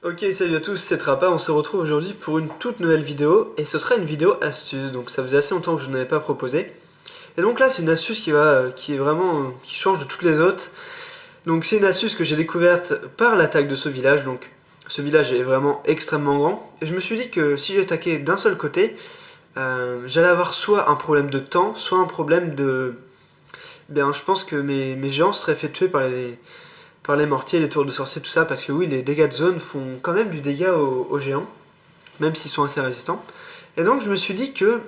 Ok, salut à tous, c'est Trappa, on se retrouve aujourd'hui pour une toute nouvelle vidéo, et ce sera une vidéo astuce, donc ça faisait assez longtemps que je n'avais pas proposé. Et donc là, c'est une astuce qui est vraiment, qui change de toutes les autres. Donc c'est une astuce que j'ai découverte par l'attaque de ce village, donc ce village est vraiment extrêmement grand, et je me suis dit que si j'attaquais d'un seul côté, j'allais avoir soit un problème de temps, soit un problème de... Bien, je pense que mes géants seraient fait tuer par les mortiers, les tours de sorcier, tout ça, parce que oui, les dégâts de zone font quand même du dégât aux géants, même s'ils sont assez résistants. Et donc je me suis dit que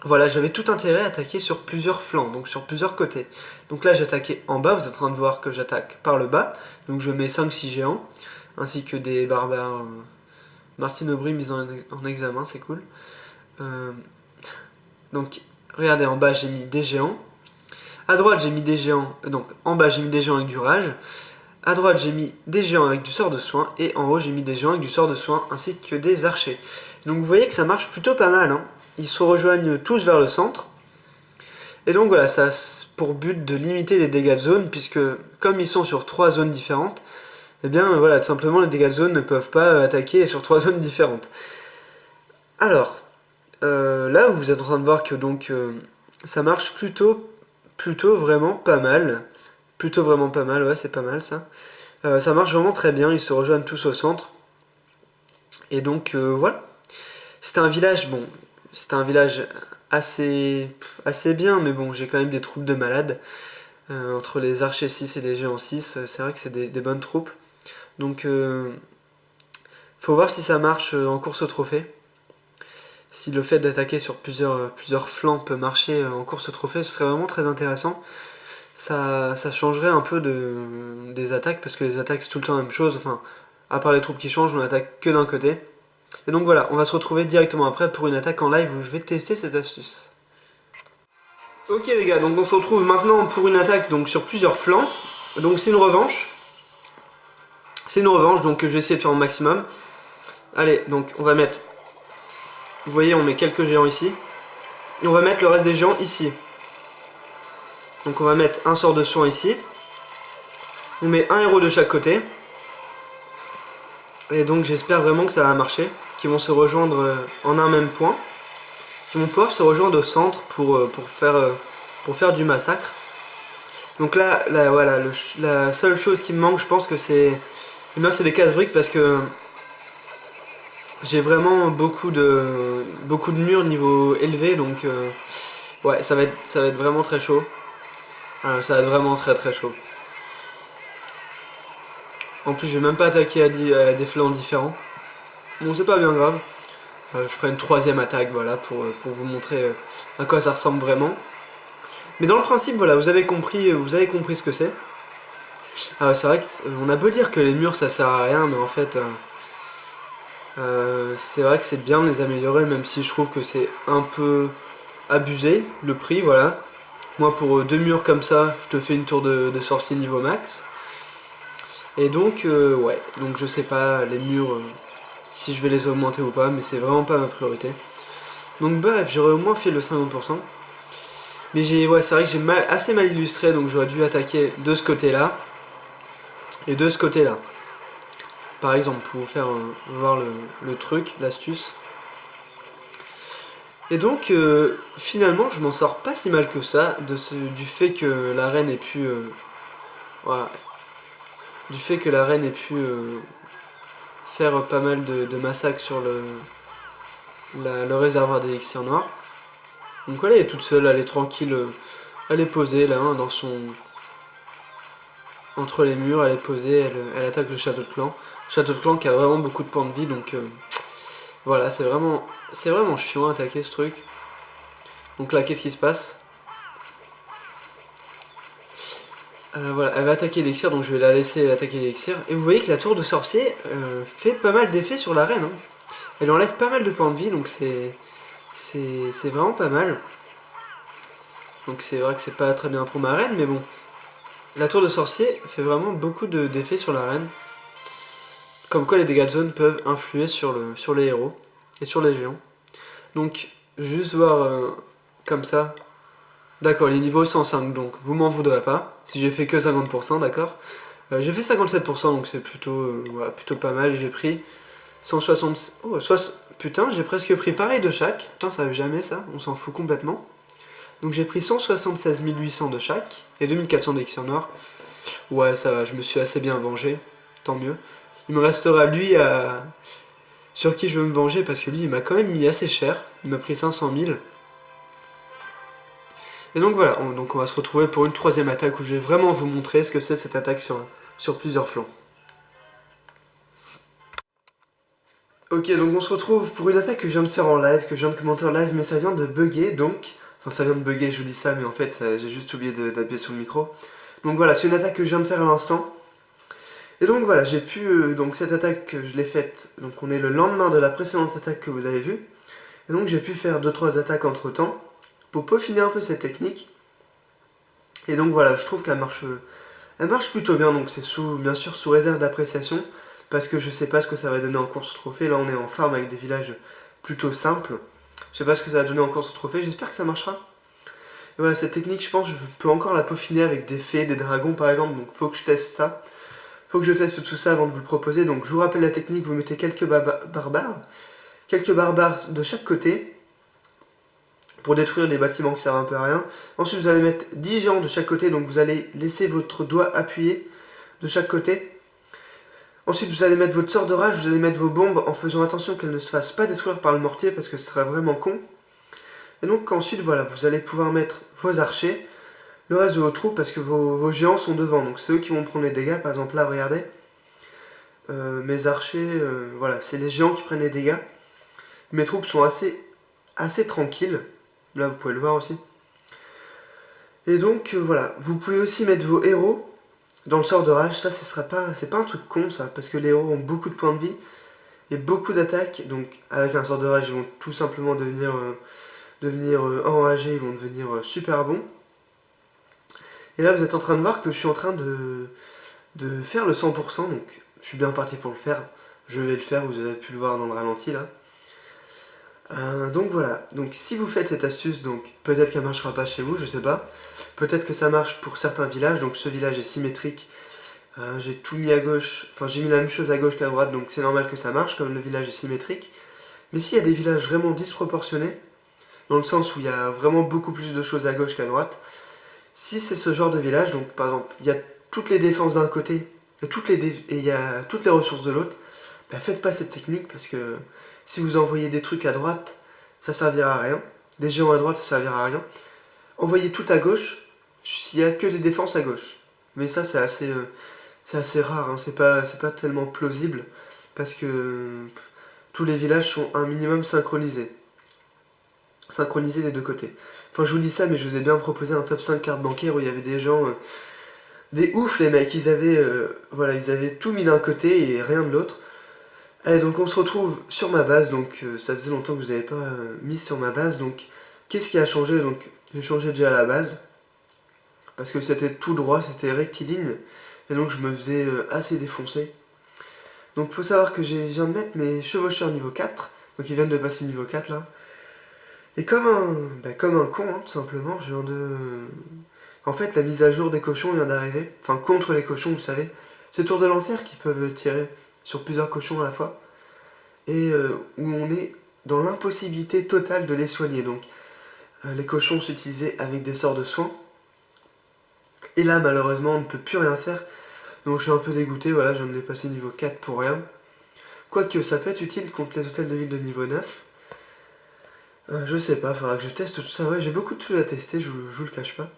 voilà, j'avais tout intérêt à attaquer sur plusieurs flancs, donc sur plusieurs côtés. Donc là j'attaquais en bas, vous êtes en train de voir que j'attaque par le bas, donc je mets 5-6 géants, ainsi que des barbares Martine Aubry mis en examen, c'est cool. Euh, donc regardez, en bas j'ai mis des géants, à droite j'ai mis des géants, donc en bas j'ai mis des géants avec du rage, à droite, j'ai mis des géants avec du sort de soin, et en haut, j'ai mis des géants avec du sort de soin, ainsi que des archers. Donc vous voyez que ça marche plutôt pas mal, hein. Ils se rejoignent tous vers le centre. Et donc voilà, ça a pour but de limiter les dégâts de zone, puisque comme ils sont sur 3 zones différentes, eh bien voilà, tout simplement les dégâts de zone ne peuvent pas attaquer sur 3 zones différentes. Alors, là vous êtes en train de voir que donc ça marche plutôt vraiment pas mal. Plutôt vraiment pas mal, ouais, c'est pas mal ça. Ça marche vraiment très bien, ils se rejoignent tous au centre. Et donc voilà. C'était un village, bon, c'était un village assez bien, mais bon, j'ai quand même des troupes de malades. Entre les archers 6 et les géants 6, c'est vrai que c'est des bonnes troupes. Donc faut voir si ça marche en course au trophée. Si le fait d'attaquer sur plusieurs flancs peut marcher en course au trophée, ce serait vraiment très intéressant. Ça changerait un peu des attaques, parce que les attaques c'est tout le temps la même chose. Enfin, à part les troupes qui changent, on attaque que d'un côté. Et donc voilà, on va se retrouver directement après pour une attaque en live où je vais tester cette astuce. Ok les gars, donc on se retrouve maintenant pour une attaque donc sur plusieurs flancs. Donc c'est une revanche. C'est une revanche, donc je vais essayer de faire au maximum. Allez, donc on va mettre... Vous voyez, on met quelques géants ici. Et on va mettre le reste des géants ici. Donc on va mettre un sort de soin ici. On met un héros de chaque côté. Et donc j'espère vraiment que ça va marcher. Qu'ils vont se rejoindre en un même point. Qui vont pouvoir se rejoindre au centre pour faire du massacre. Donc là voilà, la seule chose qui me manque, je pense que c'est... Eh bien, c'est des casse-briques, parce que j'ai vraiment beaucoup de murs niveau élevé, donc ouais, ça va être vraiment très chaud. Ça va être vraiment très chaud. En plus, je vais même pas attaquer à des flancs différents. Bon, c'est pas bien grave. Je ferai une troisième attaque, voilà, pour vous montrer à quoi ça ressemble vraiment. Mais dans le principe, voilà, vous avez compris ce que c'est. C'est vrai qu'on a beau dire que les murs ça sert à rien, mais en fait, c'est vrai que c'est bien de les améliorer, même si je trouve que c'est un peu abusé, le prix, voilà. Moi, pour 2 murs comme ça, je te fais une tour de sorcier niveau max. Et donc, ouais, donc je sais pas les murs, si je vais les augmenter ou pas, mais c'est vraiment pas ma priorité. Donc bref, j'aurais au moins fait le 50%. Mais ouais, c'est vrai que j'ai assez mal illustré, donc j'aurais dû attaquer de ce côté-là et de ce côté-là. Par exemple, pour vous faire voir le truc, l'astuce. Et donc, finalement, je m'en sors pas si mal que ça, du fait que la reine ait pu... voilà, du fait que la reine ait pu faire pas mal de massacres sur le réservoir d'élixir noir. Donc voilà, elle est toute seule, elle est tranquille, elle est posée là, hein, dans son... Entre les murs, elle est posée, elle attaque le château de clan. Le château de clan qui a vraiment beaucoup de points de vie, donc voilà, c'est vraiment chiant à attaquer ce truc. Donc là, qu'est-ce qui se passe? Voilà, elle va attaquer l'élixir, donc je vais la laisser attaquer l'élixir. Et vous voyez que la tour de sorcier fait pas mal d'effets sur la reine, hein. Elle enlève pas mal de points de vie, donc c'est vraiment pas mal. Donc c'est vrai que c'est pas très bien pour ma reine, mais bon. La tour de sorcier fait vraiment beaucoup d'effets sur la reine. Comme quoi les dégâts de zone peuvent influer sur les héros et sur les géants. Donc, juste voir comme ça. D'accord, les niveaux 105, donc vous m'en voudrez pas, si j'ai fait que 50%, d'accord. J'ai fait 57%, donc c'est plutôt, voilà, plutôt pas mal. J'ai pris 160... Oh, putain, j'ai presque pris pareil de chaque. Putain, ça arrive jamais ça, on s'en fout complètement. Donc j'ai pris 176 800 de chaque et 2400 d'élixir noir. Ouais, ça va, je me suis assez bien vengé, tant mieux. Il me restera lui sur qui je veux me venger parce que lui il m'a quand même mis assez cher. Il m'a pris 500 000. Et donc voilà, donc on va se retrouver pour une troisième attaque où je vais vraiment vous montrer ce que c'est cette attaque sur plusieurs flancs. Ok, donc on se retrouve pour une attaque que je viens de faire en live, que je viens de commenter en live, mais ça vient de bugger, donc... Enfin, ça vient de bugger, je vous dis ça, mais en fait, j'ai juste oublié d'appuyer sur le micro. Donc voilà, c'est une attaque que je viens de faire à l'instant. Et donc voilà, j'ai pu... donc cette attaque, je l'ai faite... Donc on est le lendemain de la précédente attaque que vous avez vue. Et donc j'ai pu faire 2-3 attaques entre temps, pour peaufiner un peu cette technique. Et donc voilà, je trouve qu'elle marche plutôt bien, donc c'est bien sûr sous réserve d'appréciation, parce que je sais pas ce que ça va donner en course au trophée. Là on est en farm avec des villages plutôt simples. Je sais pas ce que ça va donner en course au trophée, j'espère que ça marchera. Et voilà, cette technique, je pense, je peux encore la peaufiner avec des fées, des dragons par exemple, donc faut que je teste ça. Faut que je teste tout ça avant de vous le proposer. Donc je vous rappelle la technique, vous mettez quelques barbares de chaque côté, pour détruire les bâtiments qui servent un peu à rien. Ensuite vous allez mettre 10 géants de chaque côté, donc vous allez laisser votre doigt appuyé de chaque côté. Ensuite vous allez mettre votre sort de rage, vous allez mettre vos bombes en faisant attention qu'elles ne se fassent pas détruire par le mortier parce que ce serait vraiment con. Et donc ensuite voilà, vous allez pouvoir mettre vos archers, le reste de vos troupes parce que vos géants sont devant, donc c'est eux qui vont prendre les dégâts. Par exemple là regardez, mes archers, voilà, c'est les géants qui prennent les dégâts. Mes troupes sont assez tranquilles, là vous pouvez le voir aussi. Et donc voilà, vous pouvez aussi mettre vos héros dans le sort de rage. Ça c'est pas un truc con ça, parce que les héros ont beaucoup de points de vie et beaucoup d'attaques, donc avec un sort de rage ils vont tout simplement devenir enragés, ils vont devenir super bons. Et là vous êtes en train de voir que je suis en train de faire le 100%, donc je suis bien parti pour le faire. Je vais le faire, vous avez pu le voir dans le ralenti là. Donc voilà, donc si vous faites cette astuce, donc peut-être qu'elle marchera pas chez vous, je sais pas. Peut-être que ça marche pour certains villages, donc ce village est symétrique. J'ai tout mis à gauche, enfin j'ai mis la même chose à gauche qu'à droite, donc c'est normal que ça marche, comme le village est symétrique. Mais s'il y a des villages vraiment disproportionnés, dans le sens où il y a vraiment beaucoup plus de choses à gauche qu'à droite, si c'est ce genre de village, donc par exemple, il y a toutes les défenses d'un côté et il y a toutes les ressources de l'autre, bah faites pas cette technique parce que si vous envoyez des trucs à droite, ça servira à rien. Des géants à droite, ça servira à rien. Envoyez tout à gauche, s'il n'y a que des défenses à gauche. Mais ça, c'est assez rare, hein. C'est pas tellement plausible parce que tous les villages sont un minimum synchronisés. Synchronisés des deux côtés. Enfin, je vous dis ça, mais je vous ai bien proposé un top 5 cartes bancaires où il y avait des gens... des oufs, les mecs. Voilà, ils avaient tout mis d'un côté et rien de l'autre. Allez, donc on se retrouve sur ma base. Donc ça faisait longtemps que je n'avais pas mis sur ma base. Donc, qu'est-ce qui a changé? Donc, j'ai changé déjà la base. Parce que c'était tout droit, c'était rectiligne. Et donc, je me faisais assez défoncer. Donc, faut savoir que je viens de mettre mes chevaucheurs niveau 4. Donc, ils viennent de passer niveau 4 là. Et comme un con, hein, tout simplement, je viens de... En fait, la mise à jour des cochons vient d'arriver. Enfin, contre les cochons, vous savez. C'est Tour de l'Enfer qui peuvent tirer sur plusieurs cochons à la fois. Et où on est dans l'impossibilité totale de les soigner. Donc, les cochons s'utilisaient avec des sorts de soins. Et là, malheureusement, on ne peut plus rien faire. Donc, je suis un peu dégoûté. Voilà, je viens de les passer niveau 4 pour rien. Quoique, ça peut être utile contre les hôtels de ville de niveau 9. Je sais pas, faudra que je teste tout ça. Ouais, j'ai beaucoup de choses à tester, je vous le cache pas.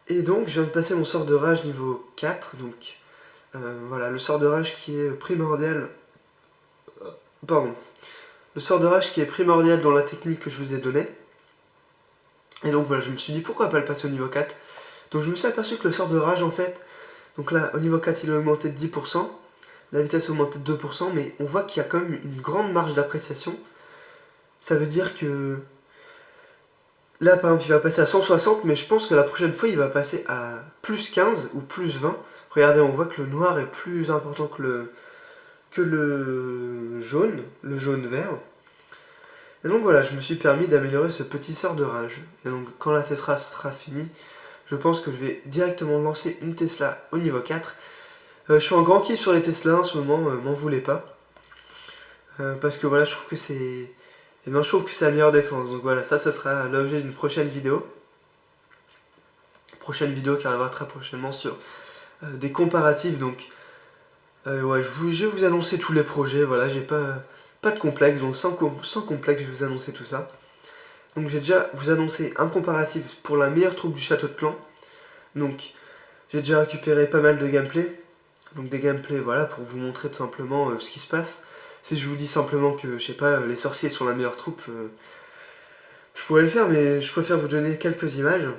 Et donc, je viens de passer mon sort de rage niveau 4. Donc, voilà, le sort de rage qui est primordial. Pardon. Le sort de rage qui est primordial dans la technique que je vous ai donnée. Et donc, voilà, je me suis dit pourquoi pas le passer au niveau 4. Donc, je me suis aperçu que le sort de rage, en fait. Donc là, au niveau 4, il a augmenté de 10%. La vitesse a augmenté de 2%. Mais on voit qu'il y a quand même une grande marge d'appréciation. Ça veut dire que là par exemple il va passer à 160, mais je pense que la prochaine fois il va passer à plus 15 ou plus 20. Regardez, on voit que le noir est plus important que le jaune vert. Et donc voilà, je me suis permis d'améliorer ce petit sort de rage. Et donc quand la Tetra sera finie, je pense que je vais directement lancer une Tesla au niveau 4. Je suis en grand kiff sur les Tesla en ce moment, m'en voulez pas. Parce que voilà, je trouve que c'est... Eh bien, je trouve que c'est la meilleure défense. Donc voilà, ça sera l'objet d'une prochaine vidéo. Prochaine vidéo qui arrivera très prochainement sur des comparatifs. Donc ouais, je vais vous annoncer tous les projets. Voilà, j'ai pas de complexe. Donc sans complexe, je vais vous annoncer tout ça. Donc j'ai déjà vous annoncé un comparatif pour la meilleure troupe du château de clan. Donc j'ai déjà récupéré pas mal de gameplay. Donc des gameplays, voilà, pour vous montrer tout simplement ce qui se passe. Si je vous dis simplement que, je sais pas, les sorciers sont la meilleure troupe, je pourrais le faire, mais je préfère vous donner quelques images.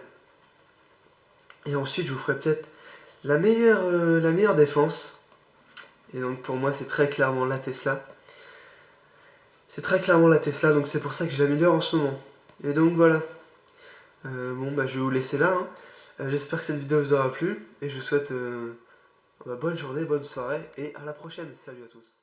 Et ensuite, je vous ferai peut-être la meilleure défense. Et donc pour moi, c'est très clairement la Tesla. C'est très clairement la Tesla, donc c'est pour ça que je l'améliore en ce moment. Et donc voilà. Bon, bah je vais vous laisser là, hein. J'espère que cette vidéo vous aura plu. Et je vous souhaite bonne journée, bonne soirée, et à la prochaine. Salut à tous.